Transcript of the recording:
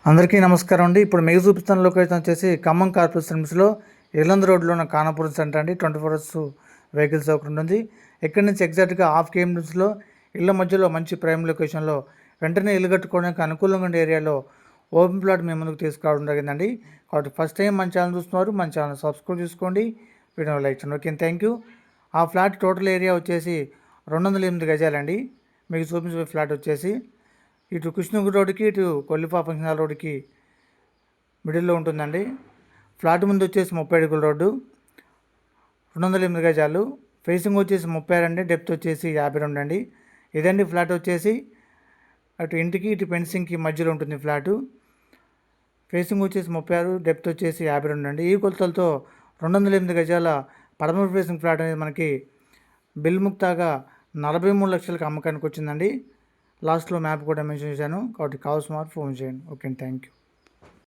అందరికీ నమస్కారం అండి. ఇప్పుడు మీకు చూపిస్తున్న లొకేషన్ వచ్చేసి ఖమ్మం కార్పొరేషన్ లిమిట్స్లో ఇర్లంద రోడ్లో ఉన్న కానాపురం సెంటర్ అండి. 24 hours వెహికల్స్ ఒకటి ఉంటుంది. ఇక్కడ నుంచి ఎగ్జాక్ట్గా హాఫ్ కిలోమీటర్స్లో ఇళ్ళ మధ్యలో మంచి ప్రైమ్ లొకేషన్లో వెంటనే ఇల్లు కట్టుకోవడానికి అనుకూలంగా ఉండే ఏరియాలో ఓపెన్ ప్లాట్ మీ ముందుకు తీసుకురావడం జరిగిందండి. కాబట్టి ఫస్ట్ టైం మన ఛానల్ చూస్తున్నారు, మన ఛానల్ సబ్స్క్రైబ్ చేసుకోండి, వీడియో లైక్ చేయండి. Okay, thank you. ఆ ఫ్లాట్ టోటల్ ఏరియా వచ్చేసి 208 గజాలండి. మీకు చూపించే ఫ్లాట్ వచ్చేసి ఇటు కృష్ణగుడి రోడ్డుకి, ఇటు కొల్లిపా ఫంక్షన్ హాల్ రోడ్డుకి మిడిల్లో ఉంటుందండి. ఫ్లాట్ ముందు వచ్చేసి 30 అడుగుల రోడ్డు, 208 గజాలు. ఫేసింగ్ వచ్చేసి 32 అండి, డెప్త్ వచ్చేసి 52 అండి. ఇదండి ఫ్లాట్ వచ్చేసి. అటు ఇంటికి ఇటు ఫెన్సింగ్కి మధ్యలో ఉంటుంది ఫ్లాటు. ఫేసింగ్ వచ్చేసి 36, డెప్త్ వచ్చేసి 52 అండి. ఈ కొలతలతో 208 గజాల పడమర ఫేసింగ్ ఫ్లాట్ అనేది మనకి బిల్ముక్తాగా 43 లక్షలకు అమ్మకానికి వచ్చిందండి. లాస్ట్లో మ్యాప్ కూడా మెన్షన్ చేశాను. కాబట్టి కావాల్సిన వారు ఫోన్ చేయండి. Okay, thank you.